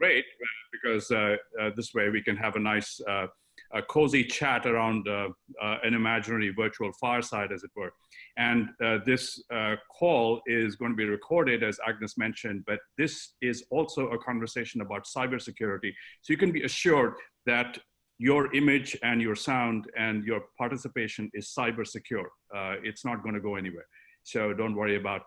great because this way we can have a nice a cozy chat around an imaginary virtual fireside, as it were. And this call is going to be recorded, as Agnes mentioned, but this is also a conversation about cybersecurity. So you can be assured that your image and your sound and your participation is cyber secure. It's not going to go anywhere. So don't worry about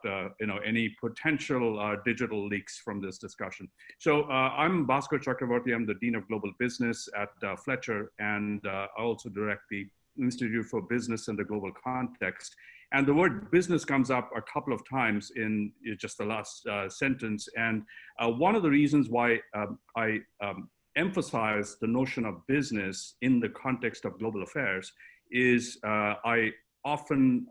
any potential digital leaks from this discussion. So I'm Bhaskar Chakravorti. I'm the Dean of Global Business at Fletcher, and I also direct the Institute for Business in the Global Context. And the word business comes up a couple of times in just the last sentence. And one of the reasons why I emphasize the notion of business in the context of global affairs is I often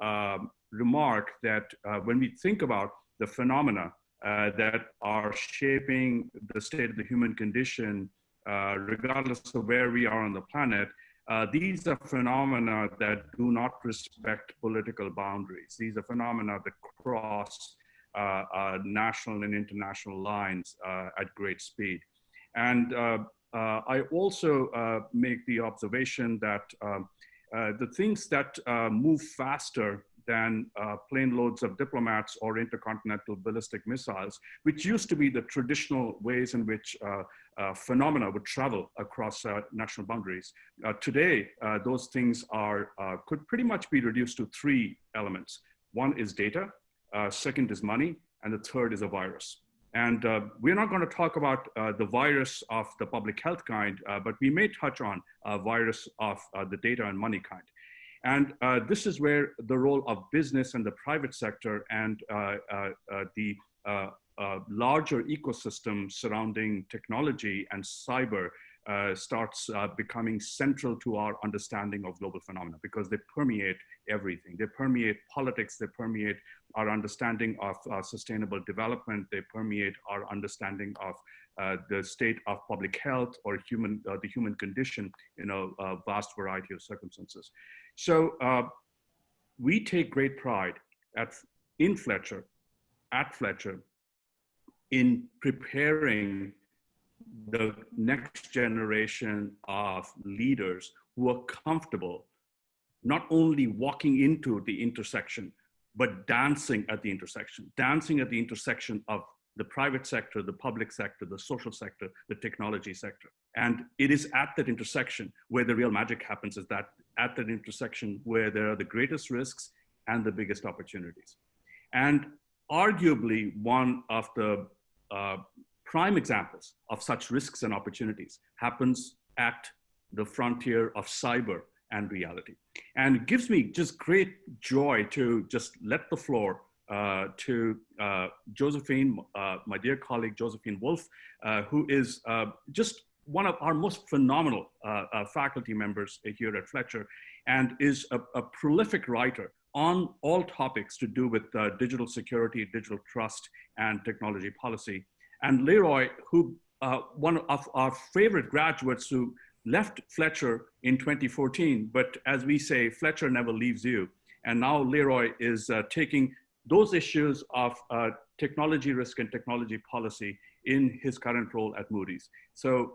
remark that when we think about the phenomena that are shaping the state of the human condition, regardless of where we are on the planet, these are phenomena that do not respect political boundaries. These are phenomena that cross national and international lines at great speed. And I also make the observation that the things that move faster than plane loads of diplomats or intercontinental ballistic missiles, which used to be the traditional ways in which phenomena would travel across national boundaries. Today, those things could pretty much be reduced to three elements. One is data, second is money, and the third is a virus. And we're not going to talk about the virus of the public health kind, but we may touch on a virus of the data and money kind. And this is where the role of business and the private sector and the larger ecosystem surrounding technology and cyber starts becoming central to our understanding of global phenomena, because they permeate everything. They permeate politics, they permeate our understanding of sustainable development, they permeate our understanding of the state of public health or the human condition in a vast variety of circumstances. So we take great pride at Fletcher in preparing the next generation of leaders who are comfortable not only walking into the intersection, but dancing at the intersection of the private sector, the public sector, the social sector, the technology sector. And it is at that intersection where the real magic happens, is that at that intersection where there are the greatest risks and the biggest opportunities. And arguably one of the prime examples of such risks and opportunities happens at the frontier of cyber and reality. And it gives me just great joy to just let the floor to Josephine, my dear colleague, Josephine Wolff, who is just one of our most phenomenal faculty members here at Fletcher, and is a prolific writer on all topics to do with digital security, digital trust, and technology policy. And Leroy, who one of our favorite graduates who left Fletcher in 2014, but as we say, Fletcher never leaves you. And now Leroy is taking those issues of technology risk and technology policy in his current role at Moody's. So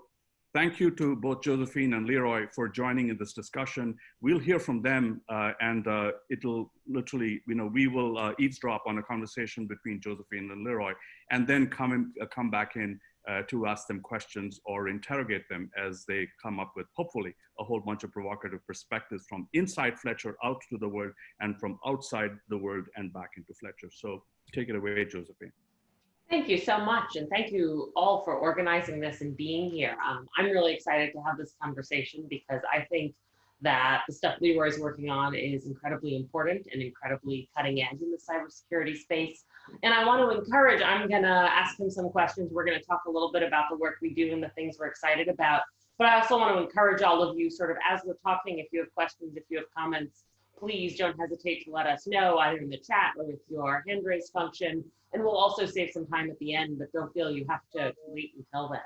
thank you to both Josephine and Leroy for joining in this discussion. We'll hear from them and it'll literally, we will eavesdrop on a conversation between Josephine and Leroy, and then come back in to ask them questions or interrogate them as they come up with, hopefully, a whole bunch of provocative perspectives from inside Fletcher out to the world and from outside the world and back into Fletcher. So take it away, Josephine. Thank you so much. And thank you all for organizing this and being here. I'm really excited to have this conversation because I think that the stuff Leroy is working on is incredibly important and incredibly cutting edge in the cybersecurity space. And I want to encourage, I'm going to ask him some questions. We're going to talk a little bit about the work we do and the things we're excited about. But I also want to encourage all of you sort of as we're talking, if you have questions, if you have comments, please don't hesitate to let us know either in the chat or with your hand raise function. And we'll also save some time at the end, but don't feel you have to wait until then.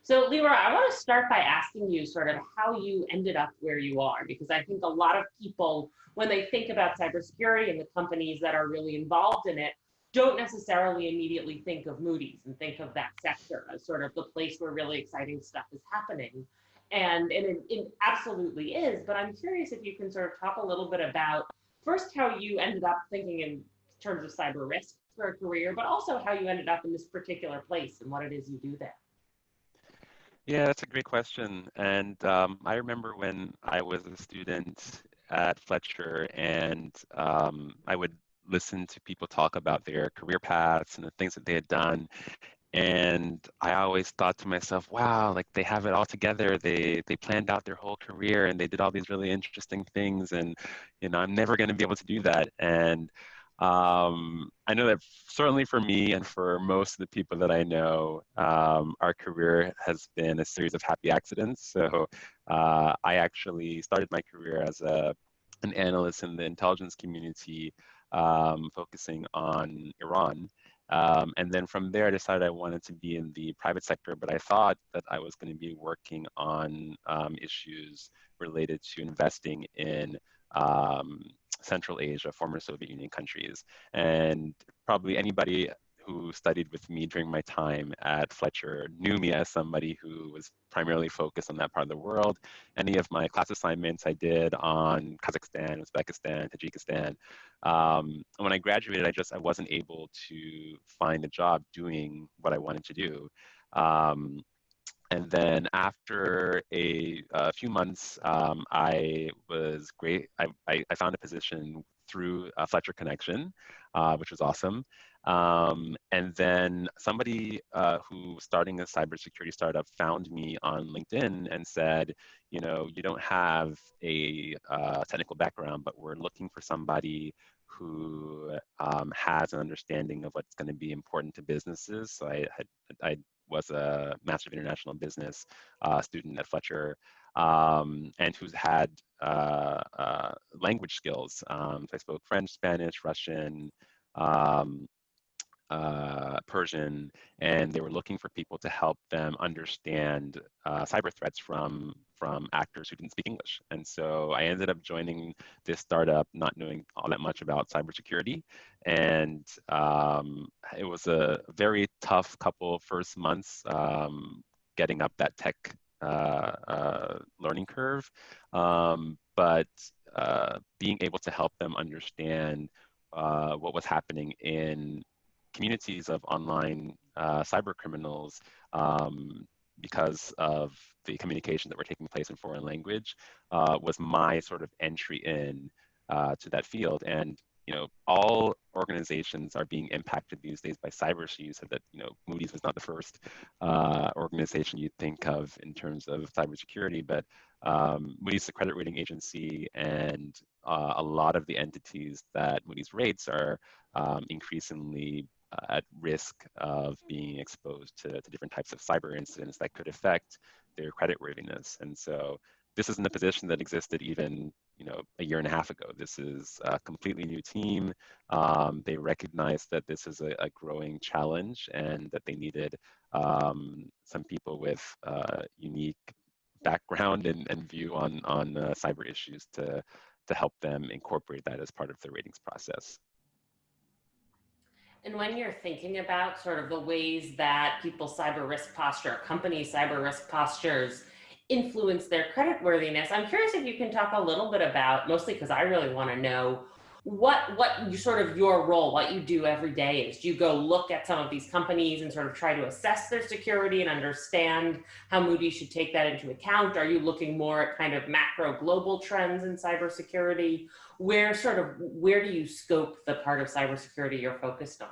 So Leroy, I want to start by asking you sort of how you ended up where you are, because I think a lot of people, when they think about cybersecurity and the companies that are really involved in it, don't necessarily immediately think of Moody's and think of that sector as sort of the place where really exciting stuff is happening. And it absolutely is, but I'm curious if you can sort of talk a little bit about first how you ended up thinking in terms of cyber risk for a career, but also how you ended up in this particular place and what it is you do there. Yeah, that's a great question. And I remember when I was a student at Fletcher, and I would listen to people talk about their career paths and the things that they had done. And I always thought to myself, wow, like they have it all together. They planned out their whole career and they did all these really interesting things. And, I'm never going to be able to do that. And I know that certainly for me and for most of the people that I know, our career has been a series of happy accidents. So I actually started my career as an analyst in the intelligence community, focusing on Iran. And then from there, I decided I wanted to be in the private sector, but I thought that I was going to be working on issues related to investing in um, Central Asia, former Soviet Union countries. And probably anybody who studied with me during my time at Fletcher knew me as somebody who was primarily focused on that part of the world. Any of my class assignments I did on Kazakhstan, Uzbekistan, Tajikistan. When I graduated, I wasn't able to find a job doing what I wanted to do. Um, and then after a few months, I was great. I found a position through a Fletcher connection, which was awesome. And then somebody who was starting a cybersecurity startup found me on LinkedIn and said, you don't have a technical background, but we're looking for somebody who has an understanding of what's going to be important to businesses. So I was a Master of International Business student at Fletcher, and who's had language skills. So I spoke French, Spanish, Russian, um, Persian, and they were looking for people to help them understand cyber threats from actors who didn't speak English. And so I ended up joining this startup, not knowing all that much about cybersecurity, and it was a very tough couple of first months getting up that tech learning curve, but being able to help them understand what was happening in communities of online cyber criminals, because of the communication that were taking place in foreign language, was my sort of entry in to that field. And all organizations are being impacted these days by cyber. So you said that Moody's was not the first organization you'd think of in terms of cybersecurity, but Moody's is a credit rating agency, and a lot of the entities that Moody's rates are increasingly at risk of being exposed to different types of cyber incidents that could affect their creditworthiness. And so this isn't a position that existed even a year and a half ago. This is a completely new team. They recognized that this is a growing challenge and that they needed some people with unique background and view on cyber issues to help them incorporate that as part of the ratings process. And when you're thinking about sort of the ways that people's cyber risk posture, companies' cyber risk postures influence their creditworthiness, I'm curious if you can talk a little bit about, mostly because I really want to know what you sort of your role, what you do every day is. Do you go look at some of these companies and sort of try to assess their security and understand how Moody should take that into account? Are you looking more at kind of macro global trends in cybersecurity? Where do you scope the part of cybersecurity you're focused on?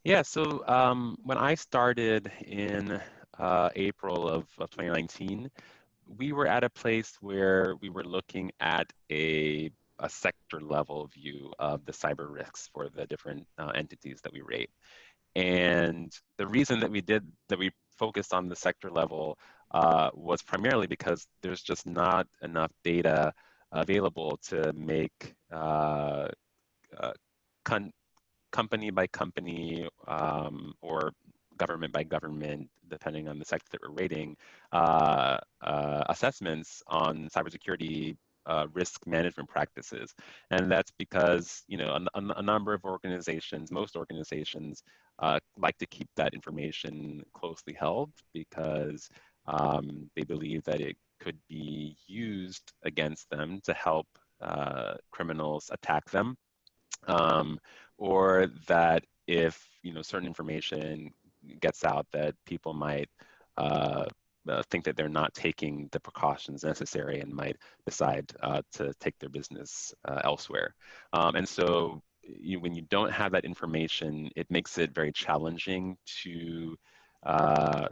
Yeah, so when I started in April of 2019, we were at a place where we were looking at a sector level view of the cyber risks for the different entities that we rate. And the reason that we focused on the sector level was primarily because there's just not enough data available to make company by company, or government by government, depending on the sector that we're rating, assessments on cybersecurity risk management practices. And that's because, you know, a number of organizations, most organizations, like to keep that information closely held because they believe that it could be used against them to help criminals attack them, or that if, you know, certain information gets out, that people might think that they're not taking the precautions necessary and might decide to take their business elsewhere. And so when you don't have that information, it makes it very challenging to have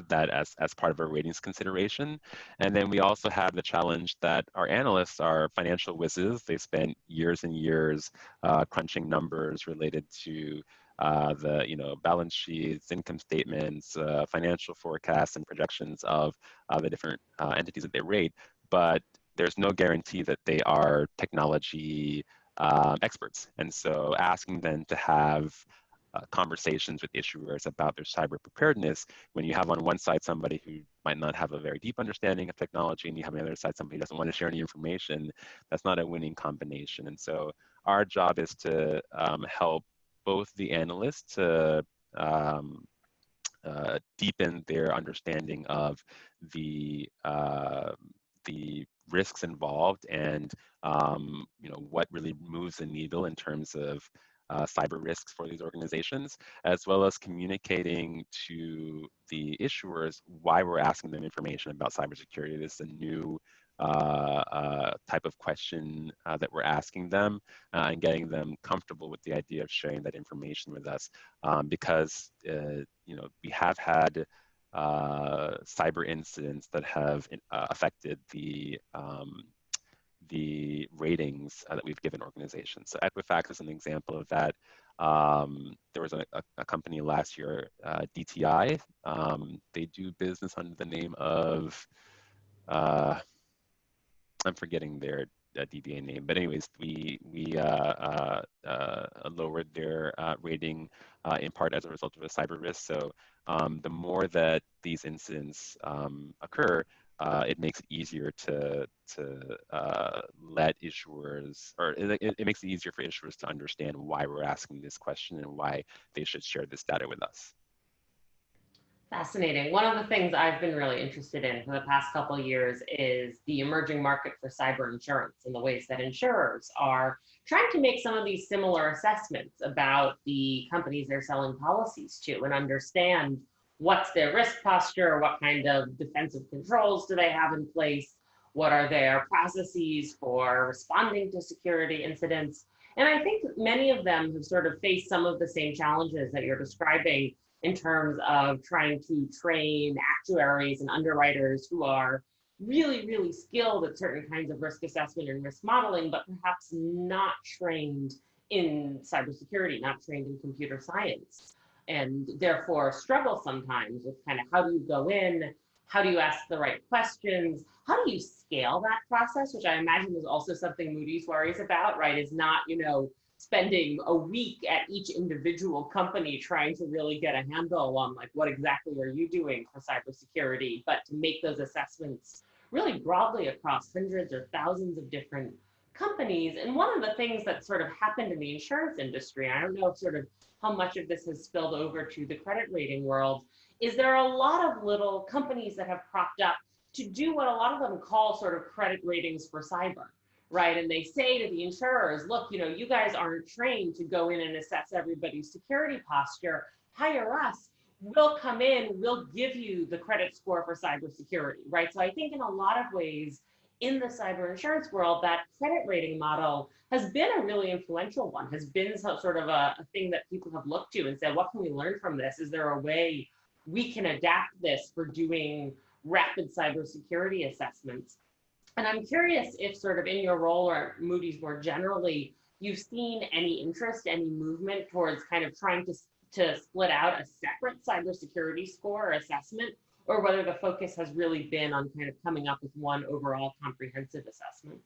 that as part of our ratings consideration. And then we also have the challenge that our analysts are financial whizzes. They spent years and years crunching numbers related to the, you know, balance sheets, income statements, financial forecasts, and projections of the different entities that they rate. But there's no guarantee that they are technology experts. And so asking them to have conversations with issuers about their cyber preparedness, when you have on one side somebody who might not have a very deep understanding of technology, and you have on the other side somebody who doesn't want to share any information, that's not a winning combination. And so our job is to help both the analysts to deepen their understanding of the risks involved, and you know, what really moves the needle in terms of cyber risks for these organizations, as well as communicating to the issuers why we're asking them information about cybersecurity. This is a new type of question that we're asking them, and getting them comfortable with the idea of sharing that information with us, because you know, we have had cyber incidents that have affected the ratings that we've given organizations. So Equifax is an example of that. There was a company last year, DTI. They do business under the name of, I'm forgetting their DBA name, but anyways, we lowered their rating in part as a result of a cyber risk. So the more that these incidents occur, it makes it easier to let issuers, or it makes it easier for issuers to understand why we're asking this question and why they should share this data with us. Fascinating. One of the things I've been really interested in for the past couple of years is the emerging market for cyber insurance and the ways that insurers are trying to make some of these similar assessments about the companies they're selling policies to, and understand what's their risk posture, what kind of defensive controls do they have in place, what are their processes for responding to security incidents. And I think many of them have sort of faced some of the same challenges that you're describing in terms of trying to train actuaries and underwriters who are really, really skilled at certain kinds of risk assessment and risk modeling, but perhaps not trained in cybersecurity, not trained in computer science, and therefore struggle sometimes with kind of how do you go in, how do you ask the right questions, how do you scale that process, which I imagine is also something Moody's worries about, right? Is not, you know, spending a week at each individual company trying to really get a handle on like what exactly are you doing for cybersecurity, but to make those assessments really broadly across hundreds or thousands of different companies. And one of the things that sort of happened in the insurance industry, I don't know sort of how much of this has spilled over to the credit rating world, is there are a lot of little companies that have propped up to do what a lot of them call sort of credit ratings for cyber. Right, and they say to the insurers, look, you know, you guys aren't trained to go in and assess everybody's security posture. Hire us. We'll come in, we'll give you the credit score for cybersecurity, right? So I think in a lot of ways in the cyber insurance world, that credit rating model has been a really influential one, has been sort of a thing that people have looked to and said, what can we learn from this? Is there a way we can adapt this for doing rapid cybersecurity assessments? And I'm curious if sort of in your role or Moody's more generally, you've seen any interest, any movement towards kind of trying to split out a separate cybersecurity score or assessment, or whether the focus has really been on kind of coming up with one overall comprehensive assessment.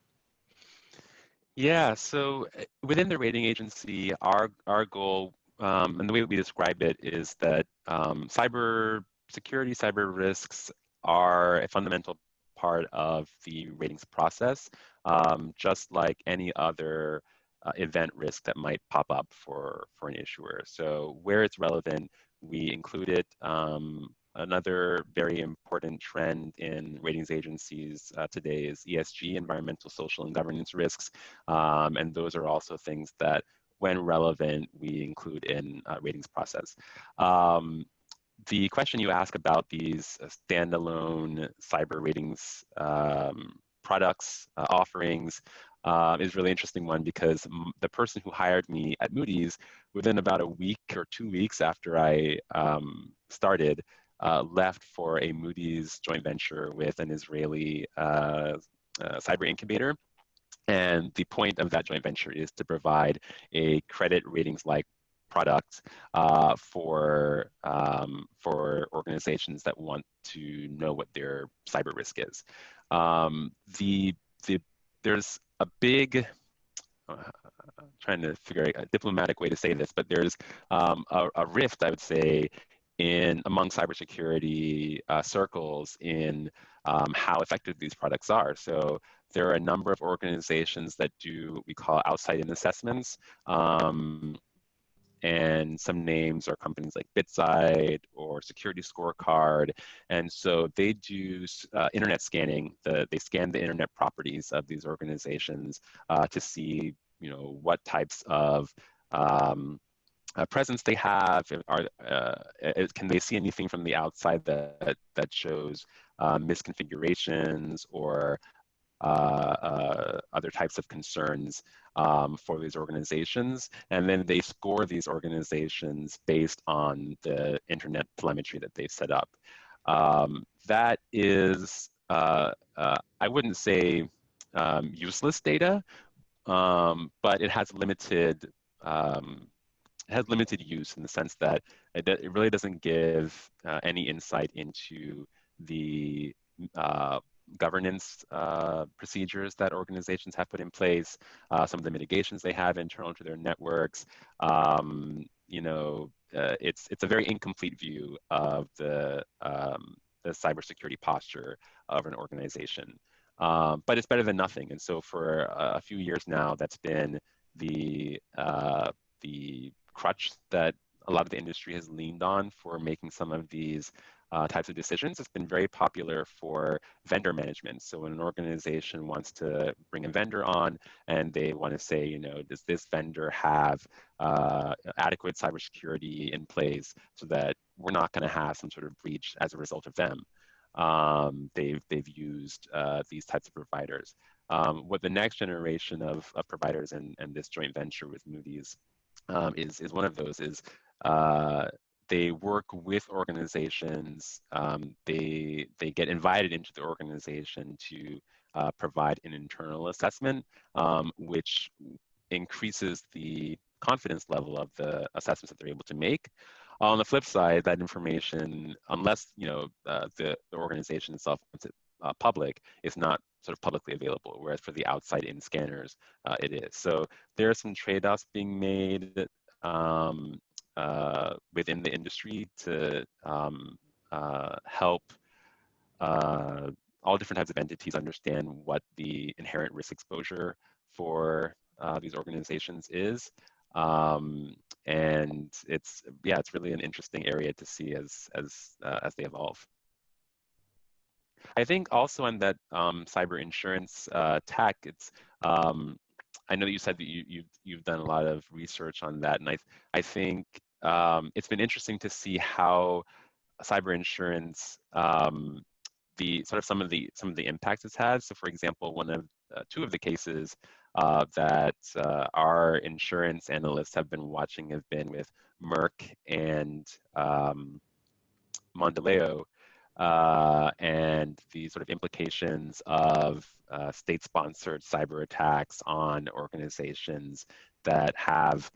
Yeah, so within the rating agency, our goal, and the way we describe it, is that cyber security, cyber risks are a fundamental part of the ratings process, just like any other event risk that might pop up for an issuer. So where it's relevant, we include it. Another very important trend in ratings agencies today is ESG, environmental, social, and governance risks. And those are also things that, when relevant, we include in ratings process. The question you ask about these standalone cyber ratings products, offerings, is a really interesting one, because the person who hired me at Moody's, within about a week or 2 weeks after I started, left for a Moody's joint venture with an Israeli cyber incubator. And the point of that joint venture is to provide a credit ratings-like product for organizations that want to know what their cyber risk is. There's a big, trying to figure out a diplomatic way to say this, but there's a rift, I would say, among cybersecurity circles in how effective these products are. So there are a number of organizations that do what we call outside-in assessments. And some names are companies like BitSide or Security Scorecard. And so they do internet scanning. They scan the internet properties of these organizations to see, what types of presence they have. Can they see anything from the outside that shows misconfigurations or other types of concerns for these organizations? And then they score these organizations based on the internet telemetry that they've set up. That is, I wouldn't say useless data, but it has limited use, in the sense that it really doesn't give any insight into the governance procedures that organizations have put in place, some of the mitigations they have internal to their networks. It's a very incomplete view of the cybersecurity posture of an organization. But it's better than nothing. And so for a few years now, that's been the crutch that a lot of the industry has leaned on for making some of these types of decisions. It's been very popular for vendor management. So when an organization wants to bring a vendor on and they want to say, does this vendor have adequate cybersecurity in place so that we're not going to have some sort of breach as a result of them? They've used these types of providers. What the next generation of providers and this joint venture with Moody's is one of those is they work with organizations. They get invited into the organization to provide an internal assessment, which increases the confidence level of the assessments that they're able to make. On the flip side, that information, unless the organization itself wants it public, is not sort of publicly available, whereas for the outside-in scanners, it is. So there are some trade-offs being made within the industry to help all different types of entities understand what the inherent risk exposure for these organizations is. And it's really an interesting area to see as they evolve. I think also on that cyber insurance tack, it's I know that you said that you've done a lot of research on that, and I think it's been interesting to see how cyber insurance, some of the impacts it's had. So, for example, two of the cases that our insurance analysts have been watching have been with Merck and Mondeleo, and the sort of implications of state-sponsored cyber attacks on organizations that have,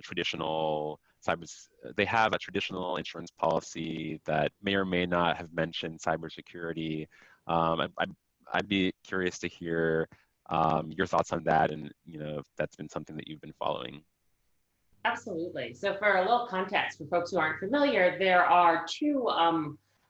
traditional they have a traditional insurance policy that may or may not have mentioned cybersecurity. I'd be curious to hear your thoughts on that, and if that's been something that you've been following. Absolutely. So for a little context for folks who aren't familiar, there are two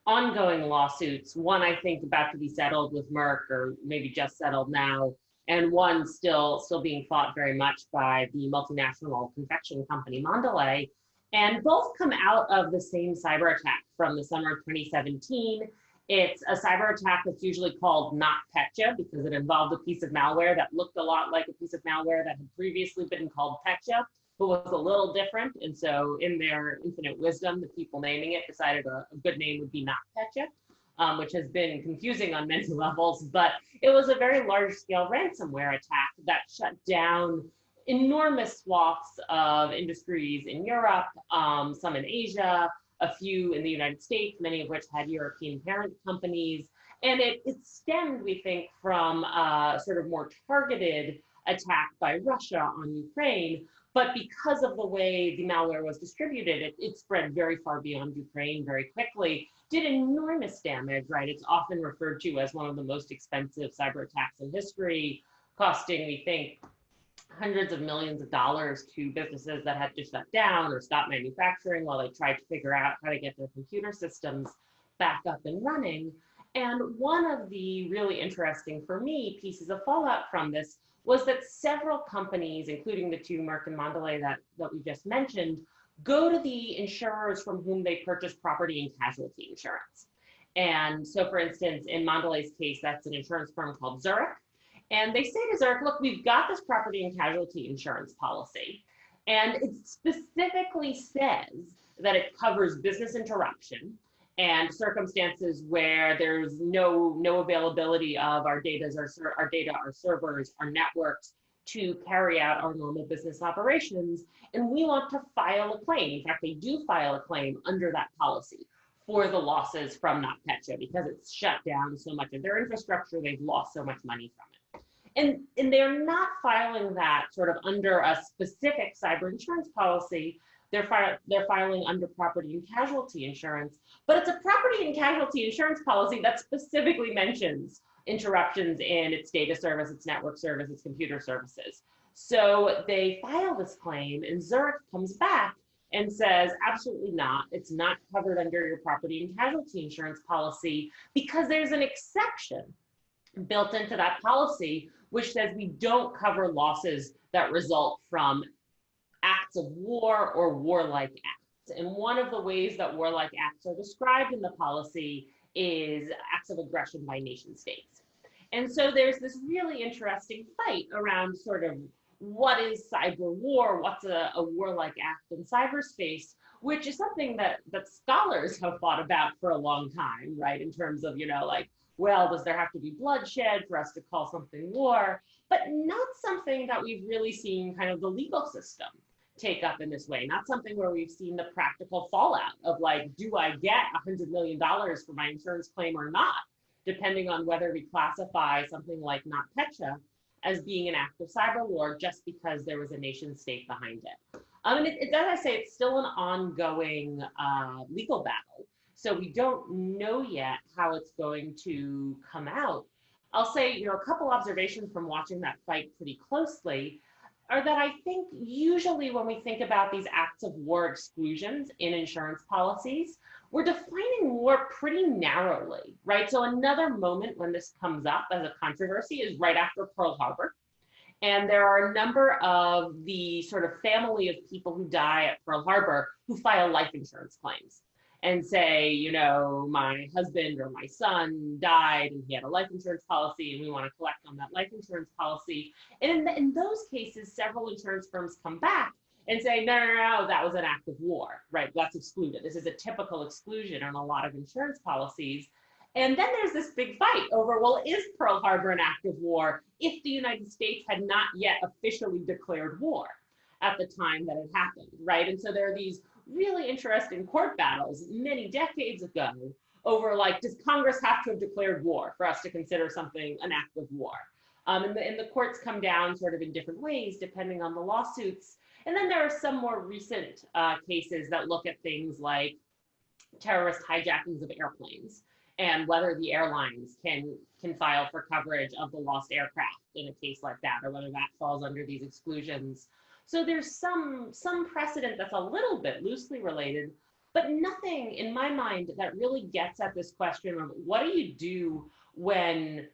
ongoing lawsuits, one I think about to be settled with Merck, or maybe just settled now, and one still being fought very much by the multinational confection company Mondelez. And both come out of the same cyber attack from the summer of 2017. It's a cyber attack that's usually called NotPetya because it involved a piece of malware that looked a lot like a piece of malware that had previously been called Petya, but was a little different. And so in their infinite wisdom, the people naming it decided a good name would be NotPetya, which has been confusing on many levels. But it was a very large-scale ransomware attack that shut down enormous swaths of industries in Europe, some in Asia, a few in the United States, many of which had European parent companies. And it stemmed, we think, from a sort of more targeted attack by Russia on Ukraine. But because of the way the malware was distributed, it spread very far beyond Ukraine very quickly, did enormous damage, right? It's often referred to as one of the most expensive cyber attacks in history, costing, we think, hundreds of millions of dollars to businesses that had to shut down or stop manufacturing while they tried to figure out how to get their computer systems back up and running. And one of the really interesting, for me, pieces of fallout from this was that several companies, including the two, Merck and Mondelez, that we just mentioned, go to the insurers from whom they purchase property and casualty insurance. And so, for instance, in Mondelez's case, that's an insurance firm called Zurich. And they say to Zurich, look, we've got this property and casualty insurance policy, and it specifically says that it covers business interruption and circumstances where there's no availability of our data, our servers, our networks to carry out our normal business operations. And we want to file a claim. In fact, they do file a claim under that policy for the losses from NotPetya because it's shut down so much of their infrastructure, they've lost so much money from it. And they're not filing that sort of under a specific cyber insurance policy. They're filing under property and casualty insurance, but it's a property and casualty insurance policy that specifically mentions interruptions in its data service, its network service, its computer services. So they file this claim, and Zurich comes back and says, absolutely not. It's not covered under your property and casualty insurance policy because there's an exception built into that policy, which says we don't cover losses that result from acts of war or warlike acts. And one of the ways that warlike acts are described in the policy is acts of aggression by nation states. And so there's this really interesting fight around sort of what is cyber war, what's a warlike act in cyberspace, which is something that scholars have thought about for a long time, right? In terms of, like, well, does there have to be bloodshed for us to call something war? But not something that we've really seen kind of the legal system take up in this way, not something where we've seen the practical fallout of like, do I get $100 million for my insurance claim or not, depending on whether we classify something like NotPetya as being an act of cyber war just because there was a nation state behind it. And as I say, it's still an ongoing legal battle. So we don't know yet how it's going to come out. I'll say, a couple observations from watching that fight pretty closely are that I think usually when we think about these acts of war exclusions in insurance policies, we're defining war pretty narrowly, right? So another moment when this comes up as a controversy is right after Pearl Harbor. And there are a number of the sort of family of people who die at Pearl Harbor who file life insurance claims and say, my husband or my son died and he had a life insurance policy and we want to collect on that life insurance policy. And in those cases, several insurance firms come back and say, no, that was an act of war, right? That's excluded. This is a typical exclusion on a lot of insurance policies. And then there's this big fight over, well, is Pearl Harbor an act of war if the United States had not yet officially declared war at the time that it happened, right? And so there are these really interesting court battles many decades ago over like, does Congress have to have declared war for us to consider something an act of war? And the courts come down sort of in different ways depending on the lawsuits. And then there are some more recent cases that look at things like terrorist hijackings of airplanes and whether the airlines can file for coverage of the lost aircraft in a case like that, or whether that falls under these exclusions. So there's some precedent that's a little bit loosely related, but nothing in my mind that really gets at this question of what do you do when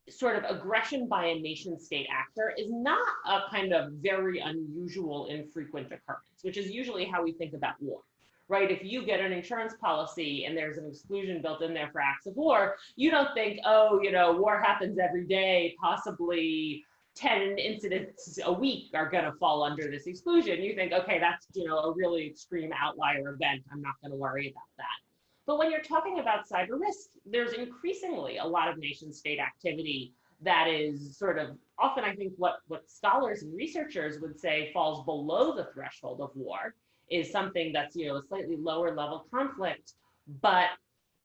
sort of aggression by a nation state actor is not a kind of very unusual, infrequent occurrence, which is usually how we think about war, right? If you get an insurance policy and there's an exclusion built in there for acts of war, you don't think, oh, war happens every day, possibly 10 incidents a week are going to fall under this exclusion. You think, okay, that's, a really extreme outlier event. I'm not going to worry about that. But when you're talking about cyber risk, there's increasingly a lot of nation state activity that is sort of often, I think, what scholars and researchers would say falls below the threshold of war, is something that's, a slightly lower level conflict, but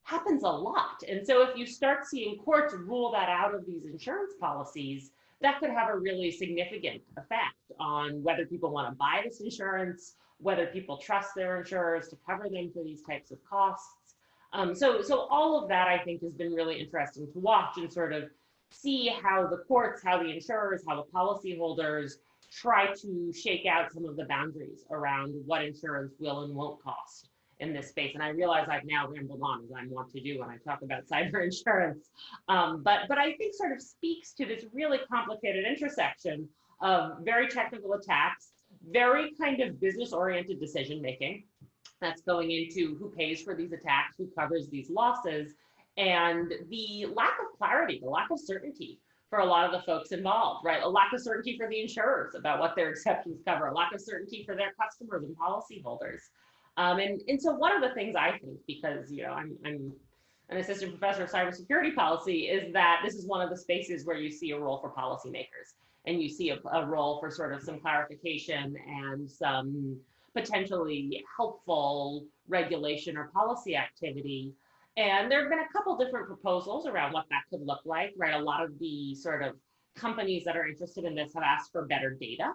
happens a lot. And so if you start seeing courts rule that out of these insurance policies, that could have a really significant effect on whether people want to buy this insurance, whether people trust their insurers to cover them for these types of costs. So all of that, I think, has been really interesting to watch and sort of see how the courts, how the insurers, how the policyholders try to shake out some of the boundaries around what insurance will and won't cost in this space. And I realize I've now rambled on, as I want to do when I talk about cyber insurance. But I think sort of speaks to this really complicated intersection of very technical attacks, very kind of business-oriented decision-making that's going into who pays for these attacks, who covers these losses, and the lack of clarity, the lack of certainty for a lot of the folks involved, right? A lack of certainty for the insurers about what their exceptions cover, a lack of certainty for their customers and policyholders. And so one of the things I think, because I'm an assistant professor of cybersecurity policy, is that this is one of the spaces where you see a role for policymakers, and you see a role for sort of some clarification and some potentially helpful regulation or policy activity. And there have been a couple different proposals around what that could look like, right? A lot of the sort of companies that are interested in this have asked for better data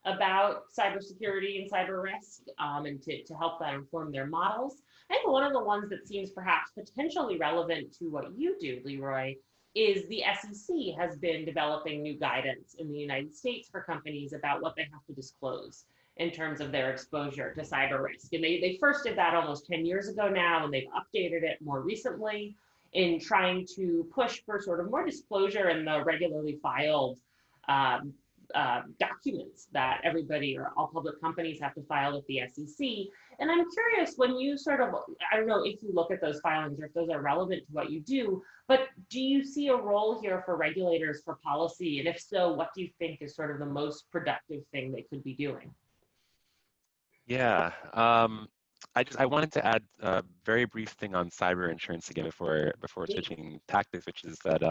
about cybersecurity and cyber risk, and to help that inform their models. I think one of the ones that seems perhaps potentially relevant to what you do, Leroy, is the SEC has been developing new guidance in the United States for companies about what they have to disclose in terms of their exposure to cyber risk. And they first did that almost 10 years ago now, and they've updated it more recently in trying to push for sort of more disclosure in the regularly filed documents that everybody or all public companies have to file with the SEC. And I'm curious, when you sort of, I don't know if you look at those filings or if those are relevant to what you do, but do you see a role here for regulators for policy? And if so, what do you think is sort of the most productive thing they could be doing? Yeah, I wanted to add a very brief thing on cyber insurance again before switching tactics, which is that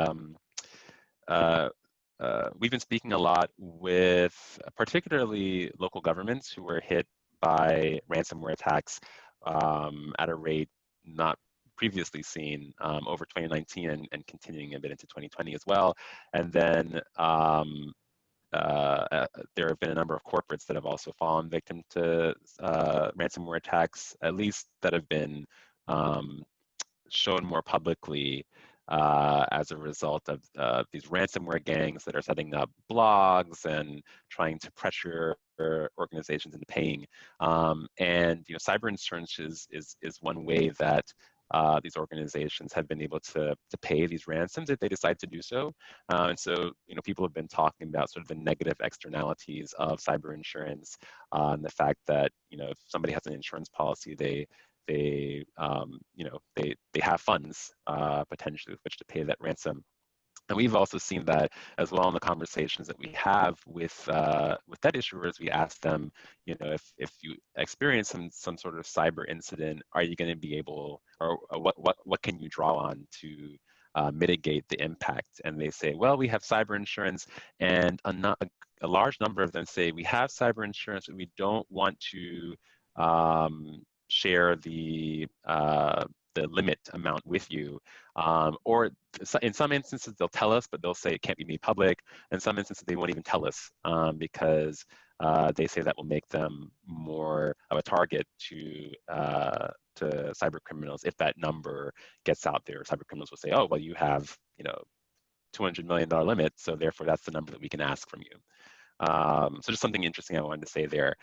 we've been speaking a lot with particularly local governments who were hit by ransomware attacks at a rate not previously seen over 2019 and continuing a bit into 2020 as well. And then there have been a number of corporates that have also fallen victim to ransomware attacks, at least that have been shown more publicly as a result of these ransomware gangs that are setting up blogs and trying to pressure organizations into paying. And cyber insurance is one way that these organizations have been able to pay these ransoms if they decide to do so. And so, people have been talking about sort of the negative externalities of cyber insurance, and the fact that, if somebody has an insurance policy, they have funds potentially with which to pay that ransom. And we've also seen that as well in the conversations that we have with debt issuers. We ask them, if you experience some sort of cyber incident, are you going to be able, or what can you draw on to mitigate the impact? And they say, well, we have cyber insurance, and a large number of them say we have cyber insurance, but we don't want to share the limit amount with you, or in some instances they'll tell us, but they'll say it can't be made public. In some instances they won't even tell us because they say that will make them more of a target to cyber criminals. If that number gets out there, cyber criminals will say, oh, well, you have $200 million limit, so therefore that's the number that we can ask from you. So just something interesting I wanted to say there.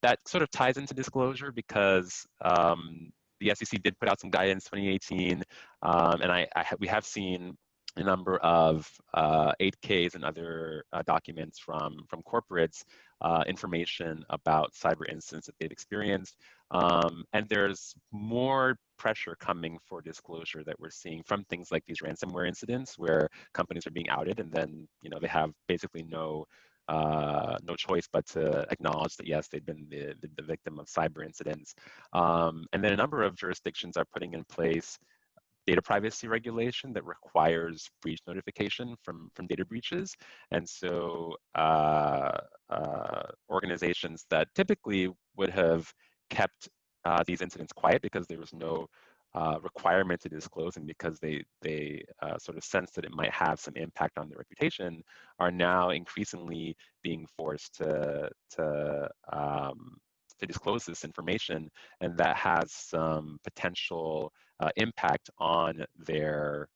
That sort of ties into disclosure because the SEC did put out some guidance in 2018, and we have seen a number of 8Ks and other documents from corporates, information about cyber incidents that they've experienced. And there's more pressure coming for disclosure that we're seeing from things like these ransomware incidents where companies are being outed and then they have basically no choice but to acknowledge that yes, they've been the victim of cyber incidents. And then a number of jurisdictions are putting in place data privacy regulation that requires breach notification from data breaches. And so organizations that typically would have kept these incidents quiet because there was no requirement to disclose, and because they sort of sense that it might have some impact on their reputation, are now increasingly being forced to disclose this information, and that has some potential impact on their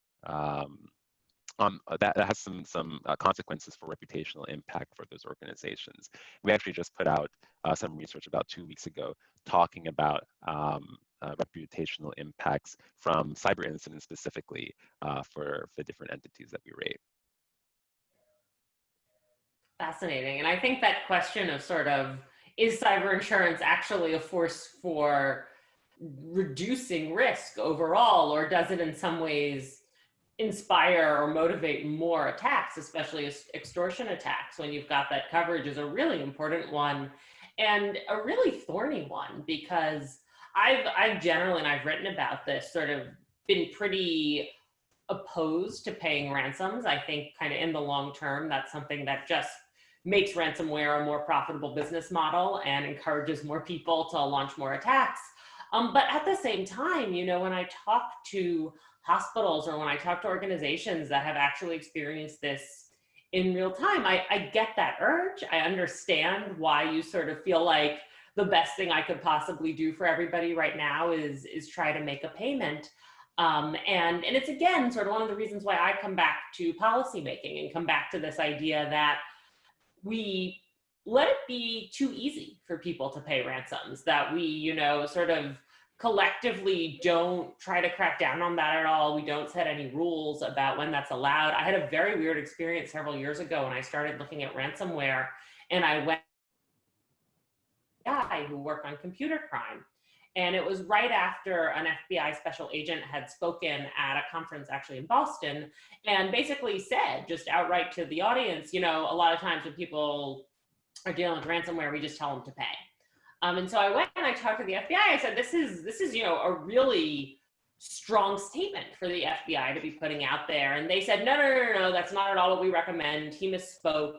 that has some consequences for reputational impact for those organizations. We actually just put out some research about 2 weeks ago talking about reputational impacts from cyber incidents specifically for the different entities that we rate. Fascinating. And I think that question of sort of, is cyber insurance actually a force for reducing risk overall, or does it in some ways inspire or motivate more attacks, especially extortion attacks, when you've got that coverage, is a really important one and a really thorny one, because I've generally, and I've written about this, sort of been pretty opposed to paying ransoms. I think kind of in the long term, that's something that just makes ransomware a more profitable business model and encourages more people to launch more attacks. But at the same time, when I talk to hospitals or when I talk to organizations that have actually experienced this in real time, I get that urge. I understand why you sort of feel like the best thing I could possibly do for everybody right now is try to make a payment. And it's, again, sort of one of the reasons why I come back to policymaking and come back to this idea that we let it be too easy for people to pay ransoms, that we, sort of collectively don't try to crack down on that at all. We don't set any rules about when that's allowed. I had a very weird experience several years ago when I started looking at ransomware, and I went to a guy who worked on computer crime. And it was right after an FBI special agent had spoken at a conference actually in Boston and basically said just outright to the audience, a lot of times when people are dealing with ransomware, we just tell them to pay. And so I went and I talked to the FBI. I said, this is a really strong statement for the FBI to be putting out there. And they said, no, that's not at all what we recommend. He misspoke.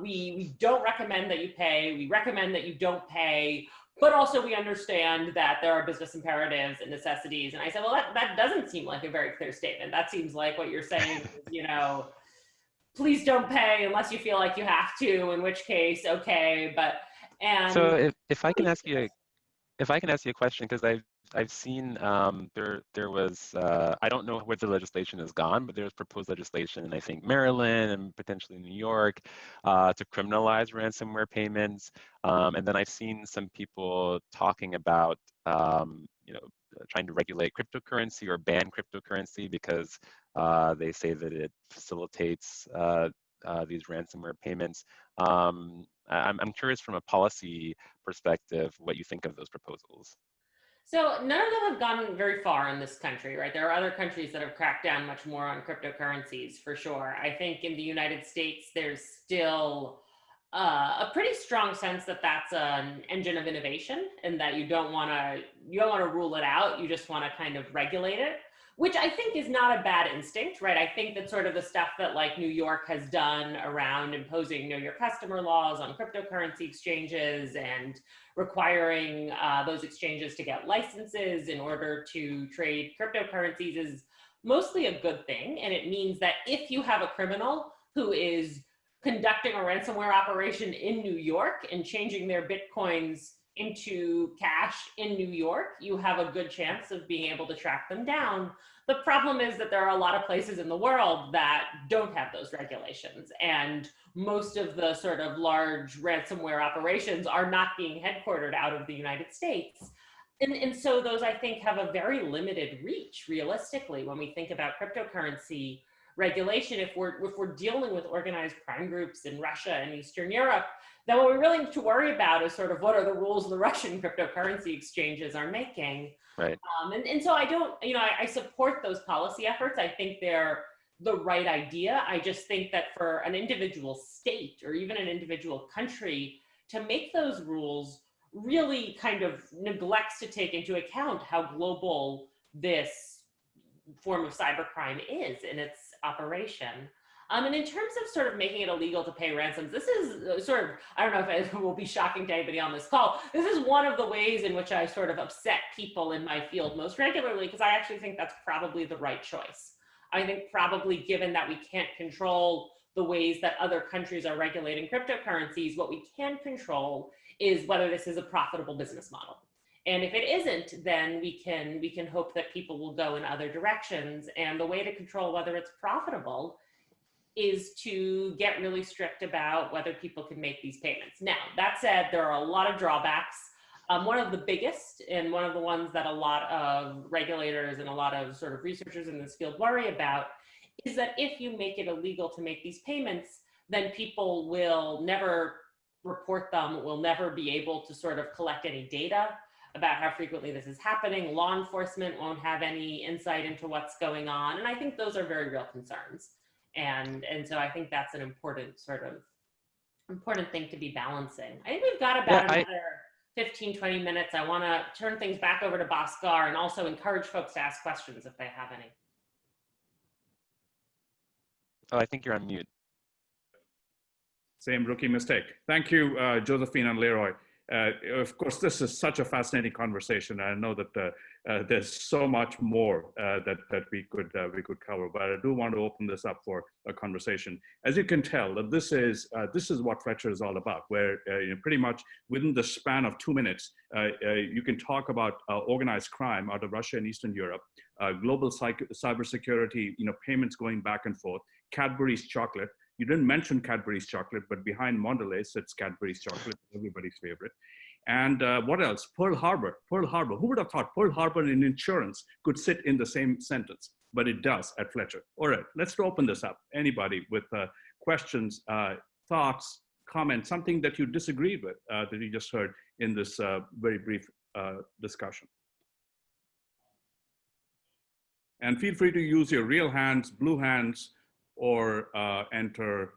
We don't recommend that you pay. We recommend that you don't pay. But also we understand that there are business imperatives and necessities. And I said, well, that doesn't seem like a very clear statement. That seems like what you're saying is, please don't pay unless you feel like you have to, in which case, okay. So if I can ask you a question, because I've seen there was I don't know where the legislation has gone, but there's proposed legislation in, I think, Maryland and potentially New York to criminalize ransomware payments. And then I've seen some people talking about trying to regulate cryptocurrency or ban cryptocurrency because they say that it facilitates these ransomware payments. I'm curious from a policy perspective what you think of those proposals. So none of them have gone very far in this country, right? There are other countries that have cracked down much more on cryptocurrencies, for sure. I think in the United States, there's still a pretty strong sense that that's an engine of innovation, and that you don't want to rule it out. You just want to kind of regulate it, which I think is not a bad instinct, right? I think that sort of the stuff that like New York has done around imposing know your customer laws on cryptocurrency exchanges and requiring those exchanges to get licenses in order to trade cryptocurrencies is mostly a good thing. And it means that if you have a criminal who is conducting a ransomware operation in New York and changing their Bitcoins into cash in New York, you have a good chance of being able to track them down. The problem is that there are a lot of places in the world that don't have those regulations, and most of the sort of large ransomware operations are not being headquartered out of the United States. And so those, I think, have a very limited reach, realistically, when we think about cryptocurrency regulation. If we're dealing with organized crime groups in Russia and Eastern Europe, then what we really need to worry about is sort of what are the rules the Russian cryptocurrency exchanges are making. Right. And so I don't, I support those policy efforts. I think they're the right idea. I just think that for an individual state or even an individual country to make those rules really kind of neglects to take into account how global this form of cybercrime is in its operation. And in terms of sort of making it illegal to pay ransoms, this is sort of, I don't know if it will be shocking to anybody on this call, this is one of the ways in which I sort of upset people in my field most regularly, because I actually think that's probably the right choice. I think probably, given that we can't control the ways that other countries are regulating cryptocurrencies, what we can control is whether this is a profitable business model. And if it isn't, then we can hope that people will go in other directions. And the way to control whether it's profitable is to get really strict about whether people can make these payments. Now, that said, there are a lot of drawbacks. One of the biggest, and one of the ones that a lot of regulators and a lot of sort of researchers in this field worry about, is that if you make it illegal to make these payments, then people will never report them, will never be able to sort of collect any data about how frequently this is happening. Law enforcement won't have any insight into what's going on. And I think those are very real concerns. And so I think that's an important thing to be balancing. I think we've got about another 15, 20 minutes. I want to turn things back over to Bhaskar and also encourage folks to ask questions if they have any. Oh, I think you're on mute. Same rookie mistake. Thank you, Josephine and Leroy. Of course, this is such a fascinating conversation. I know that there's so much more that we could cover, but I do want to open this up for a conversation. As you can tell, that this is what Fletcher is all about, where pretty much within the span of 2 minutes, you can talk about organized crime out of Russia and Eastern Europe, global cybersecurity, payments going back and forth, Cadbury's chocolate. You didn't mention Cadbury's chocolate, but behind Mondelez sits Cadbury's chocolate, everybody's favorite. And what else? Pearl Harbor. Pearl Harbor. Who would have thought Pearl Harbor and insurance could sit in the same sentence? But it does at Fletcher. All right, let's open this up. Anybody with questions, thoughts, comments, something that you disagreed with that you just heard in this very brief discussion? And feel free to use your real hands, blue hands, or enter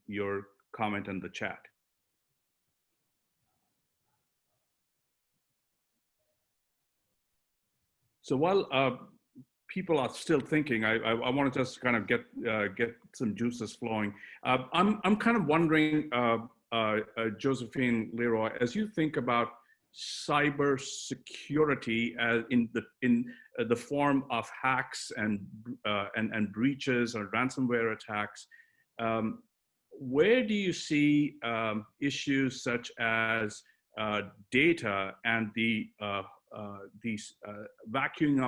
your comment in the chat. So while people are still thinking, I want to just kind of get some juices flowing. I'm kind of wondering, Josephine, Leroy, as you think about cybersecurity in the form of hacks and breaches or ransomware attacks, where do you see issues such as data and these vacuuming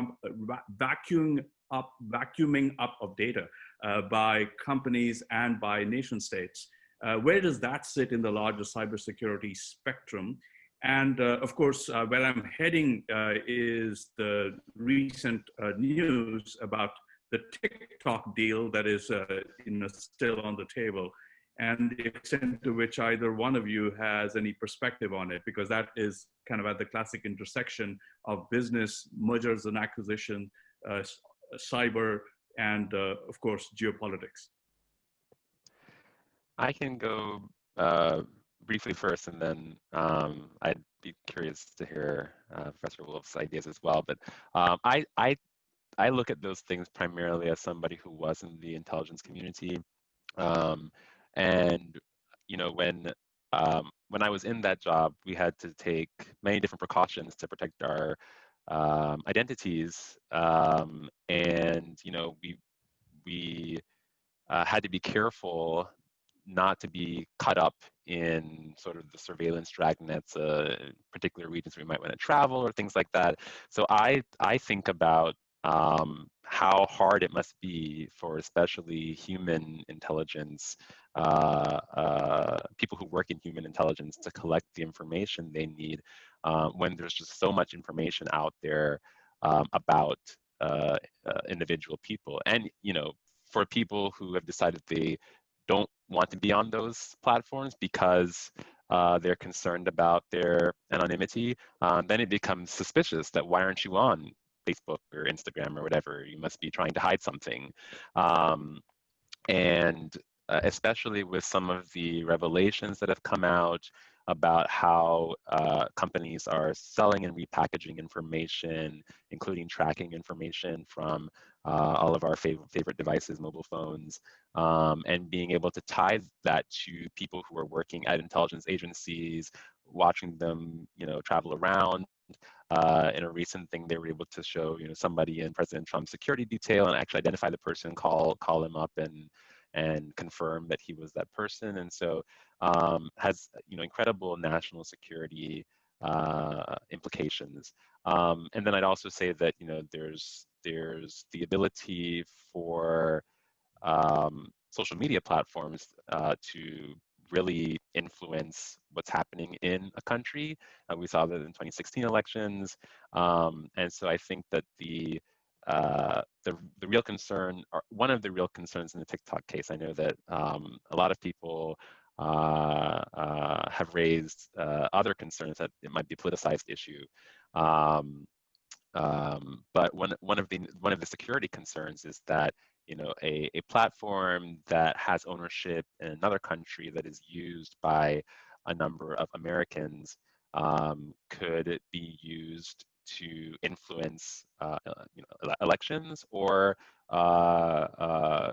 up of data by companies and by nation states? Where does that sit in the larger cybersecurity spectrum? And of course, where I'm heading is the recent news about the TikTok deal that is still on the table, and the extent to which either one of you has any perspective on it, because that is kind of at the classic intersection of business, mergers and acquisition, cyber, and of course, geopolitics. I can go briefly first, and then I'd be curious to hear Professor Wolff's ideas as well. But I look at those things primarily as somebody who was in the intelligence community, and when I was in that job, we had to take many different precautions to protect our identities, and we had to be careful not to be caught up in sort of the surveillance dragnets, particular regions where we might want to travel or things like that. So I think about how hard it must be for especially human intelligence, people who work in human intelligence, to collect the information they need when there's just so much information out there about individual people. And, you know, for people who have decided they don't want to be on those platforms because they're concerned about their anonymity, then it becomes suspicious that why aren't you on Facebook or Instagram or whatever? You must be trying to hide something. And especially with some of the revelations that have come out about how companies are selling and repackaging information, including tracking information from all of our favorite devices, mobile phones, and being able to tie that to people who are working at intelligence agencies, watching them, you know, travel around. In a recent thing, they were able to show, you know, somebody in President Trump's security detail and actually identify the person, call him up and confirm that he was that person. And so has, you know, incredible national security implications. And then I'd also say that, you know, there's the ability for social media platforms to really influence what's happening in a country. We saw that in 2016 elections. And so I think that the real concern, or one of the real concerns in the TikTok case, I know that a lot of people have raised other concerns that it might be a politicized issue. But one of the security concerns is that, you know, a platform that has ownership in another country that is used by a number of Americans could be used to influence you know, elections or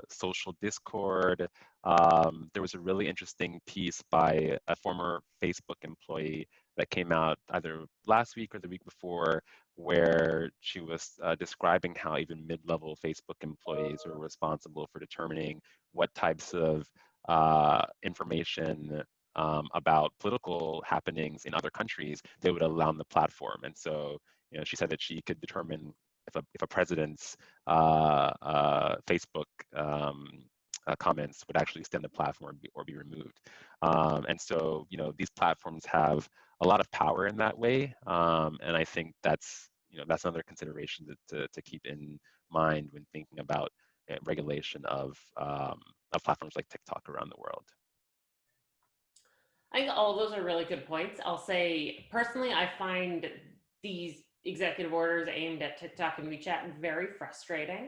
social discord. There was a really interesting piece by a former Facebook employee that came out either last week or the week before, where she was describing how even mid-level Facebook employees are responsible for determining what types of information about political happenings in other countries they would allow on the platform. And so, you know, she said that she could determine if a president's Facebook comments would actually stay on the platform or be removed. And so, you know, these platforms have a lot of power in that way. And I think that's, you know, that's another consideration to keep in mind when thinking about regulation of platforms like TikTok around the world. I think all of those are really good points. I'll say, personally, I find these executive orders aimed at TikTok and WeChat very frustrating.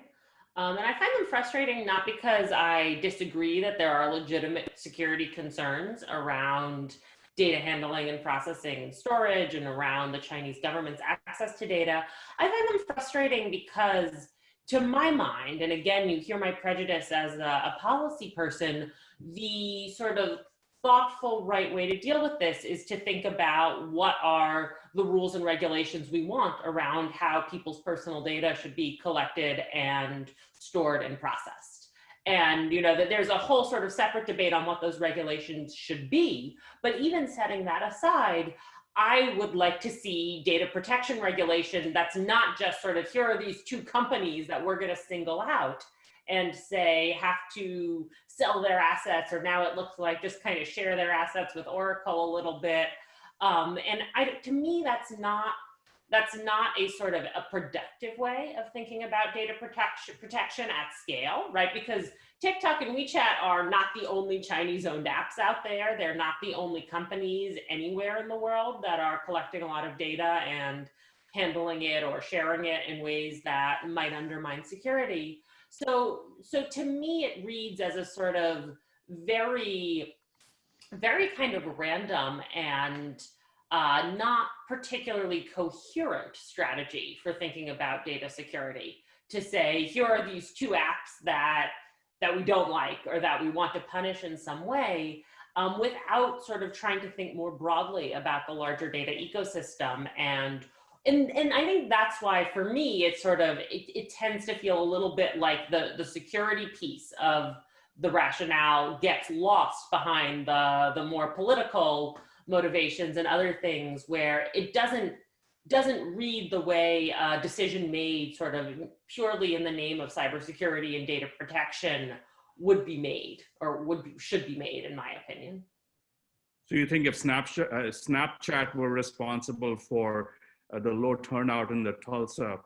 And I find them frustrating not because I disagree that there are legitimate security concerns around data handling and processing and storage and around the Chinese government's access to data. I find them frustrating because, to my mind, and again, you hear my prejudice as a policy person, the sort of thoughtful right way to deal with this is to think about what are the rules and regulations we want around how people's personal data should be collected and stored and processed. And, you know, that there's a whole sort of separate debate on what those regulations should be. But even setting that aside, I would like to see data protection regulation that's not just sort of, here are these two companies that we're going to single out and say have to sell their assets, or now it looks like just kind of share their assets with Oracle a little bit. And to me, that's not a sort of a productive way of thinking about data protection at scale, right? Because TikTok and WeChat are not the only Chinese-owned apps out there. They're not the only companies anywhere in the world that are collecting a lot of data and handling it or sharing it in ways that might undermine security. So to me, it reads as a sort of very, very kind of random and not particularly coherent strategy for thinking about data security, to say, here are these two apps that we don't like or that we want to punish in some way, without sort of trying to think more broadly about the larger data ecosystem. And I think that's why, for me, it's sort of, it tends to feel a little bit like the security piece of the rationale gets lost behind the more political motivations and other things, where it doesn't read the way a decision made sort of purely in the name of cybersecurity and data protection would be made, or should be made, in my opinion. So you think if Snapchat were responsible for the low turnout in the Tulsa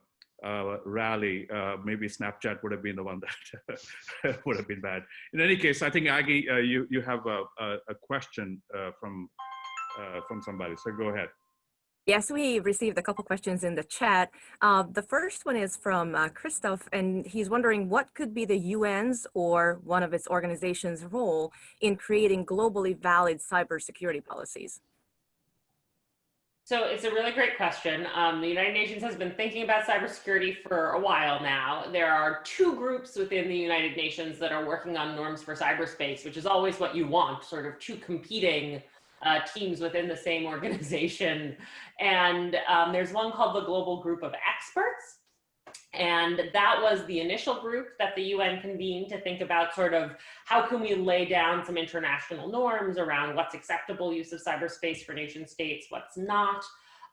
rally, maybe Snapchat would have been the one that would have been bad. In any case, I think Aggie, you have a question from somebody, so go ahead. Yes, we received a couple questions in the chat. The first one is from Christoph, and he's wondering what could be the UN's or one of its organizations' role in creating globally valid cybersecurity policies? So it's a really great question. The United Nations has been thinking about cybersecurity for a while now. There are two groups within the United Nations that are working on norms for cyberspace, which is always what you want, sort of two competing teams within the same organization. And there's one called the Global Group of Experts. And that was the initial group that the UN convened to think about sort of how can we lay down some international norms around what's acceptable use of cyberspace for nation states, what's not.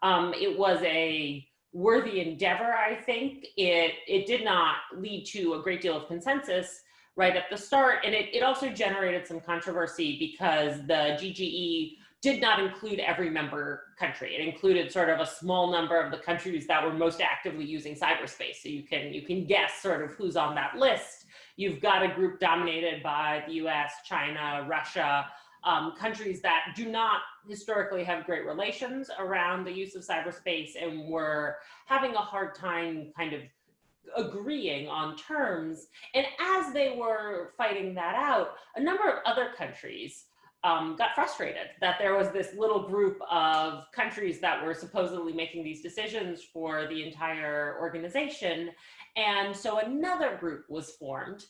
It was a worthy endeavor, I think. It did not lead to a great deal of consensus right at the start. And it also generated some controversy because the GGE did not include every member country. It included sort of a small number of the countries that were most actively using cyberspace. So you can guess sort of who's on that list. You've got a group dominated by the US, China, Russia, countries that do not historically have great relations around the use of cyberspace and were having a hard time kind of agreeing on terms. And as they were fighting that out, a number of other countries got frustrated that there was this little group of countries that were supposedly making these decisions for the entire organization. And so another group was formed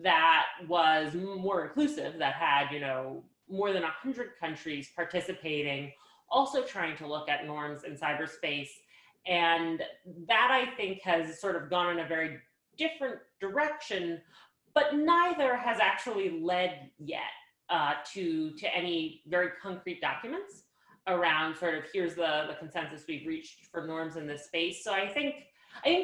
that was more inclusive, that had, you know, more than 100 countries participating, also trying to look at norms in cyberspace. And that, I think, has sort of gone in a very different direction, but neither has actually led yet to any very concrete documents around sort of here's the consensus we've reached for norms in this space. So I think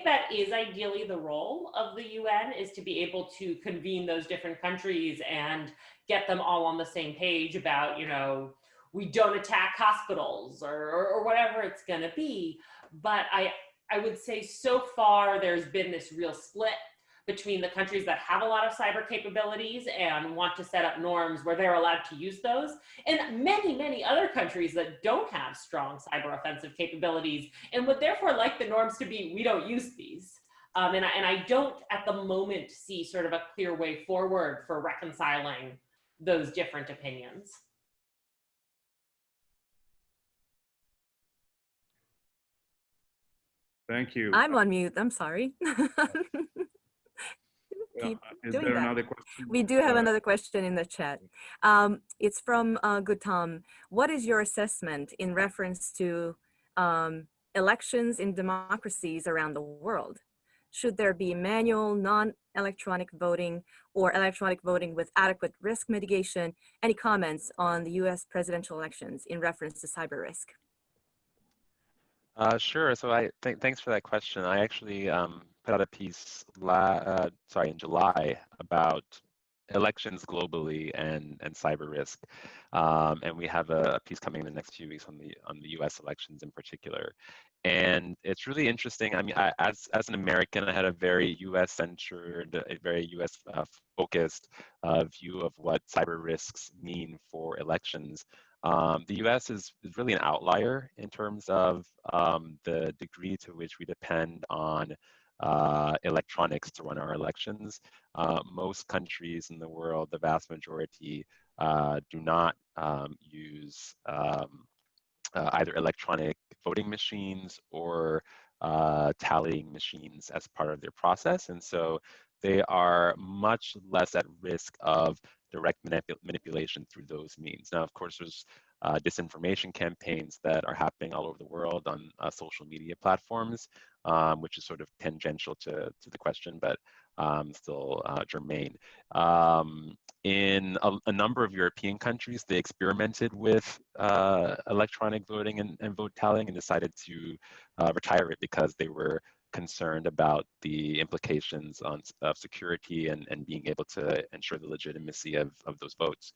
that is ideally the role of the UN, is to be able to convene those different countries and get them all on the same page about, you know, we don't attack hospitals or whatever it's going to be. But I would say so far there's been this real split between the countries that have a lot of cyber capabilities and want to set up norms where they're allowed to use those, and many, many other countries that don't have strong cyber offensive capabilities and would therefore like the norms to be, we don't use these. And I don't at the moment see sort of a clear way forward for reconciling those different opinions. Thank you. I'm on mute, I'm sorry. Is there another question? We do have another question in the chat. It's from Gutam. What is your assessment in reference to elections in democracies around the world? Should there be manual, non-electronic voting or electronic voting with adequate risk mitigation? Any comments on the US presidential elections in reference to cyber risk? Sure. So thanks for that question. I actually put out a piece in July about elections globally and cyber risk, and we have a piece coming in the next few weeks on the U.S. elections in particular. And it's really interesting. I mean, as an American, I had a very U.S.-centered, a very U.S.-focused view of what cyber risks mean for elections. The US is really an outlier in terms of the degree to which we depend on electronics to run our elections. Most countries in the world, the vast majority, do not use either electronic voting machines or tallying machines as part of their process. And so they are much less at risk of direct manipulation through those means. Now, of course, there's disinformation campaigns that are happening all over the world on social media platforms, which is sort of tangential to the question, but still germane. In a number of European countries, they experimented with electronic voting and vote tallying and decided to retire it because they were concerned about the implications of security and being able to ensure the legitimacy of those votes.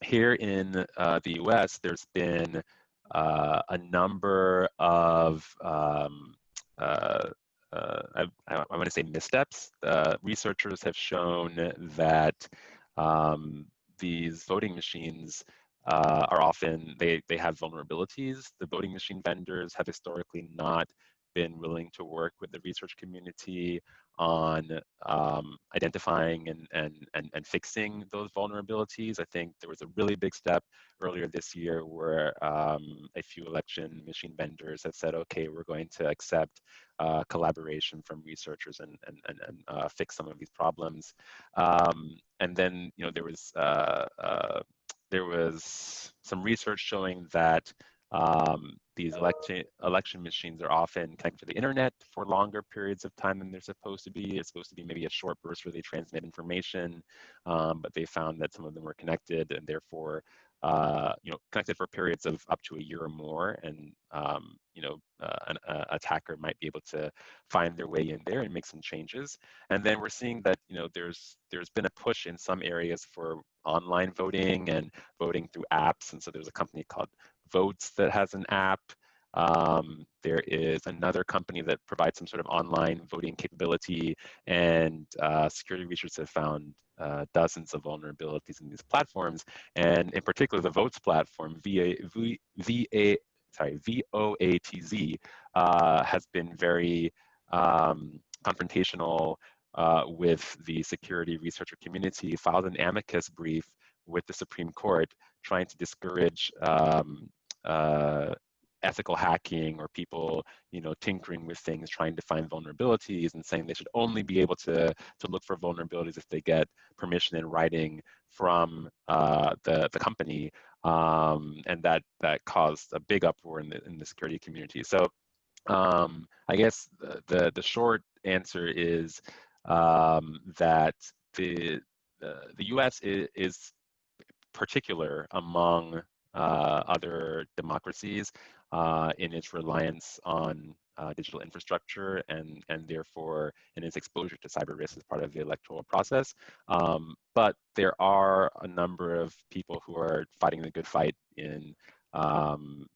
Here in the US, there's been a number of I want to say missteps. Researchers have shown that these voting machines are often, they have vulnerabilities. The voting machine vendors have historically not been willing to work with the research community on identifying and fixing those vulnerabilities. I think there was a really big step earlier this year where a few election machine vendors have said, okay, we're going to accept collaboration from researchers and fix some of these problems. And then, you know, there was some research showing that these election machines are often connected to the internet for longer periods of time than they're supposed to be. It's supposed to be maybe a short burst where they transmit information, but they found that some of them were connected and therefore, you know, connected for periods of up to a year or more. And, you know, an attacker might be able to find their way in there and make some changes. And then we're seeing that, you know, there's been a push in some areas for online voting and voting through apps. And so there's a company called Votes that has an app. There is another company that provides some sort of online voting capability, and security researchers have found dozens of vulnerabilities in these platforms. And in particular, the Votes platform, VOATZ, has been very confrontational with the security researcher community, filed an amicus brief with the Supreme Court trying to discourage ethical hacking or people, you know, tinkering with things, trying to find vulnerabilities, and saying they should only be able to look for vulnerabilities if they get permission in writing from the company, and that caused a big uproar in the security community. So I guess the short answer is that the U.S. is particular among other democracies in its reliance on digital infrastructure and therefore in its exposure to cyber risk as part of the electoral process. But there are a number of people who are fighting the good fight in from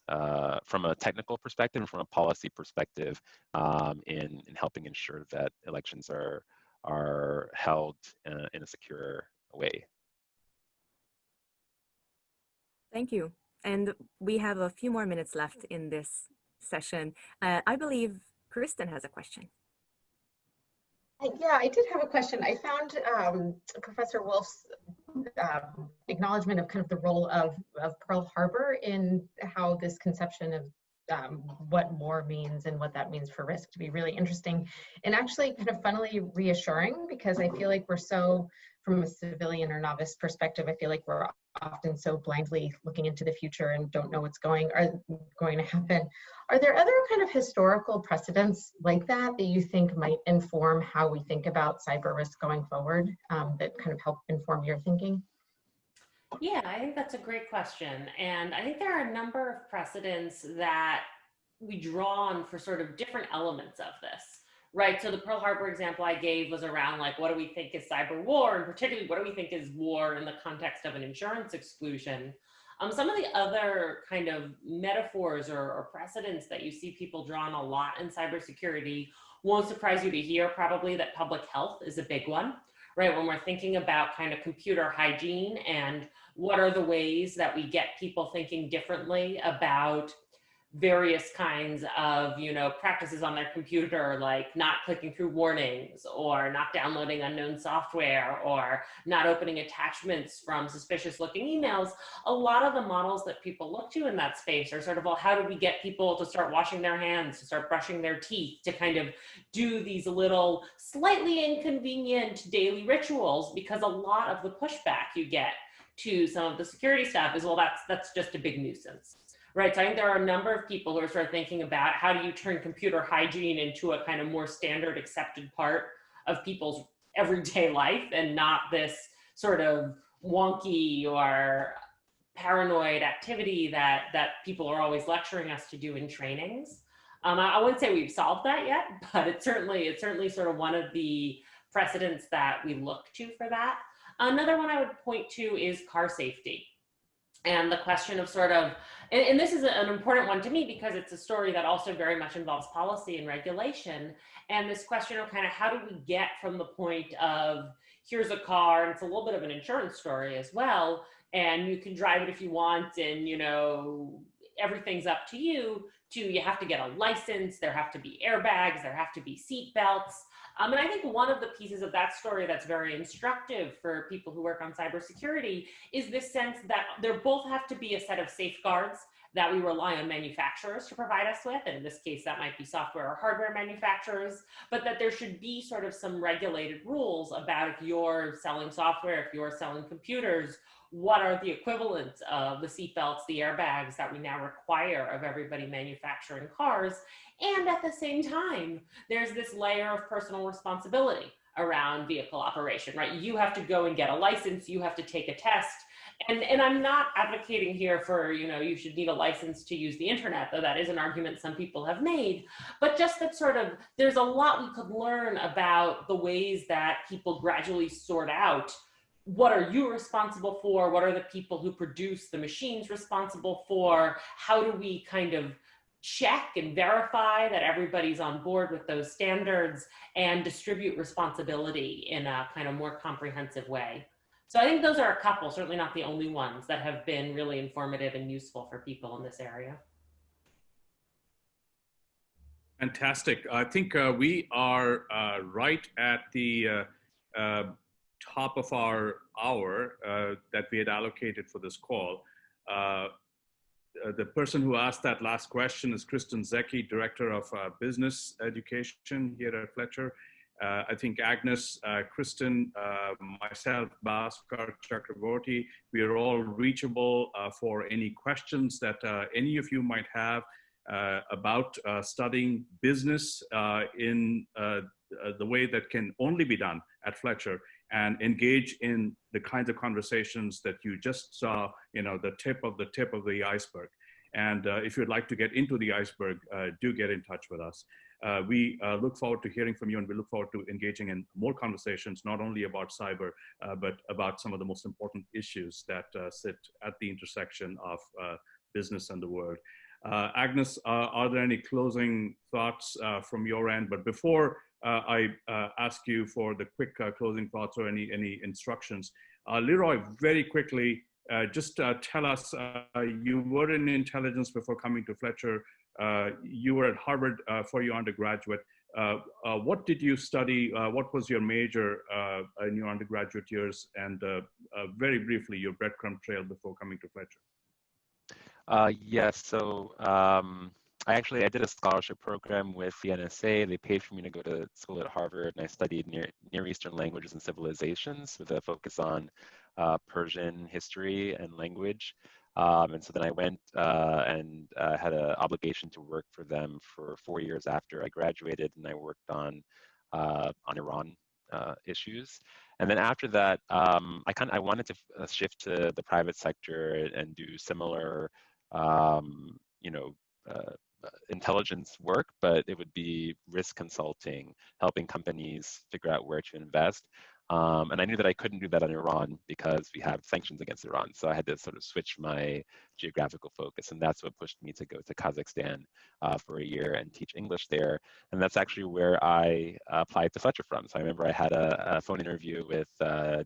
a technical perspective and from a policy perspective in helping ensure that elections are held in a secure way. Thank you. And we have a few more minutes left in this session. I believe Kristen has a question. Yeah, I did have a question. I found Professor Wolff's acknowledgement of kind of the role of Pearl Harbor in how this conception of what war means and what that means for risk to be really interesting and actually kind of funnily reassuring, because I feel like we're so, from a civilian or novice perspective, I feel like we're often so blindly looking into the future and don't know what's going to happen. Are there other kind of historical precedents like that that you think might inform how we think about cyber risk going forward, that kind of help inform your thinking? Yeah, I think that's a great question. And I think there are a number of precedents that we draw on for sort of different elements of this, right? So the Pearl Harbor example I gave was around like, what do we think is cyber war? And particularly, what do we think is war in the context of an insurance exclusion? Some of the other kind of metaphors or precedents that you see people drawn a lot in cybersecurity won't surprise you to hear probably that public health is a big one, right? When we're thinking about kind of computer hygiene and what are the ways that we get people thinking differently about various kinds of, practices on their computer, like not clicking through warnings or not downloading unknown software or not opening attachments from suspicious looking emails, a lot of the models that people look to in that space are sort of, well, how do we get people to start washing their hands, to start brushing their teeth, to kind of do these little slightly inconvenient daily rituals, because a lot of the pushback you get to some of the security staff is, well, that's just a big nuisance. Right, so I think there are a number of people who are sort of thinking about how do you turn computer hygiene into a kind of more standard accepted part of people's everyday life and not this sort of wonky or paranoid activity that people are always lecturing us to do in trainings. I wouldn't say we've solved that yet, but it's certainly sort of one of the precedents that we look to for that. Another one I would point to is car safety. And the question of sort of, and this is an important one to me because it's a story that also very much involves policy and regulation. And this question of kind of how do we get from the point of here's a car, and it's a little bit of an insurance story as well, and you can drive it if you want, and everything's up to you, to you have to get a license, there have to be airbags, there have to be seat belts. And I think one of the pieces of that story that's very instructive for people who work on cybersecurity is this sense that there both have to be a set of safeguards that we rely on manufacturers to provide us with, and in this case that might be software or hardware manufacturers, but that there should be sort of some regulated rules about if you're selling software, if you're selling computers, what are the equivalents of the seatbelts, the airbags that we now require of everybody manufacturing cars. And at the same time, there's this layer of personal responsibility around vehicle operation, right? You have to go and get a license, you have to take a test. And I'm not advocating here for, you should need a license to use the internet, though that is an argument some people have made, but just that sort of, there's a lot we could learn about the ways that people gradually sort out what are you responsible for, what are the people who produce the machines responsible for, how do we kind of check and verify that everybody's on board with those standards and distribute responsibility in a kind of more comprehensive way. So I think those are a couple, certainly not the only ones, that have been really informative and useful for people in this area. Fantastic. I think we are right at the top of our hour that we had allocated for this call. The person who asked that last question is Kristen Zecchi, Director of Business Education here at Fletcher. I think Agnes, Kristen, myself, Bhaskar Chakravorti, we are all reachable for any questions that any of you might have about studying business in the way that can only be done at Fletcher, and engage in the kinds of conversations that you just saw, the tip of the iceberg. And if you'd like to get into the iceberg, do get in touch with us. We look forward to hearing from you, and we look forward to engaging in more conversations, not only about cyber, but about some of the most important issues that sit at the intersection of business and the world. Agnes, are there any closing thoughts from your end? But before I ask you for the quick closing thoughts or any instructions, Leroy, very quickly, just tell us, you were in intelligence before coming to Fletcher. You were at Harvard for your undergraduate. What did you study? What was your major in your undergraduate years? And very briefly, your breadcrumb trail before coming to Fletcher. Yes, so I did a scholarship program with the NSA. They paid for me to go to school at Harvard, and I studied Near Eastern languages and civilizations with a focus on Persian history and language. And so then I went and had an obligation to work for them for 4 years after I graduated, and I worked on Iran issues. And then after that, I wanted to shift to the private sector and do similar, intelligence work, but it would be risk consulting, helping companies figure out where to invest. And I knew that I couldn't do that on Iran because we have sanctions against Iran. So I had to sort of switch my geographical focus. And that's what pushed me to go to Kazakhstan for a year and teach English there. And that's actually where I applied to Fletcher from. So I remember I had a phone interview with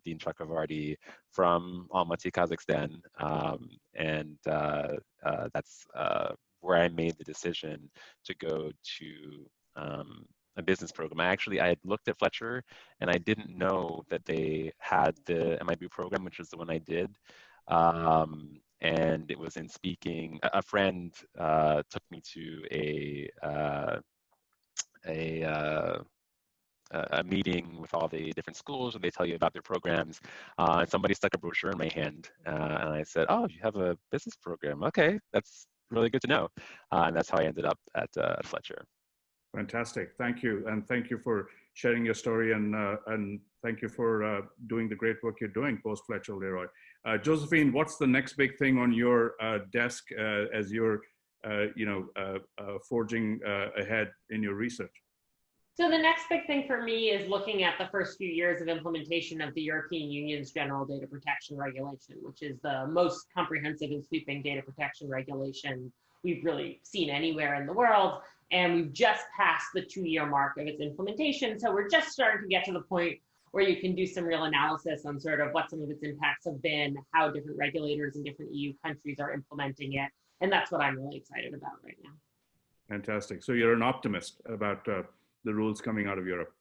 Dean Chakravorti from Almaty, Kazakhstan. And that's where I made the decision to go to a business program. I had looked at Fletcher, and I didn't know that they had the MIB program, which is the one I did. And it was in speaking. A friend took me to a meeting with all the different schools where they tell you about their programs. And somebody stuck a brochure in my hand, and I said, "Oh, you have a business program? Okay, that's really good to know." And that's how I ended up at Fletcher. Fantastic, thank you, and thank you for sharing your story, and thank you for doing the great work you're doing post Fletcher, Leroy. Josephine, what's the next big thing on your desk as you're, forging ahead in your research? So the next big thing for me is looking at the first few years of implementation of the European Union's General Data Protection Regulation, which is the most comprehensive and sweeping data protection regulation we've really seen anywhere in the world. And we've just passed the 2-year mark of its implementation. So we're just starting to get to the point where you can do some real analysis on sort of what some of its impacts have been, how different regulators in different EU countries are implementing it. And that's what I'm really excited about right now. Fantastic. So you're an optimist about the rules coming out of Europe.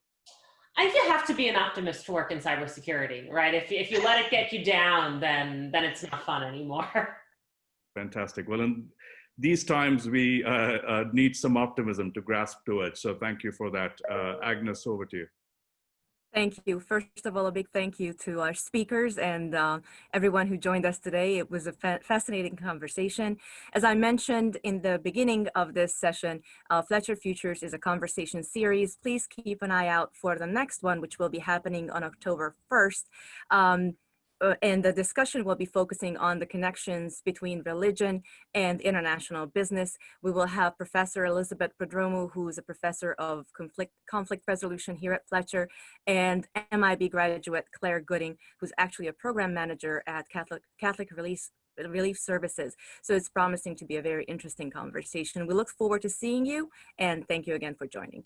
I think you have to be an optimist to work in cybersecurity, right? If you let it get you down, then it's not fun anymore. Fantastic. Well, in these times, we need some optimism to grasp to it. So thank you for that. Agnes, over to you. Thank you. First of all, a big thank you to our speakers and everyone who joined us today. It was a fascinating conversation. As I mentioned in the beginning of this session, Fletcher Futures is a conversation series. Please keep an eye out for the next one, which will be happening on October 1st. And the discussion will be focusing on the connections between religion and international business. We will have Professor Elizabeth Prodromou, who is a professor of conflict resolution here at Fletcher, and MIB graduate Claire Gooding, who's actually a program manager at Catholic Relief Services. So it's promising to be a very interesting conversation. We look forward to seeing you, and thank you again for joining.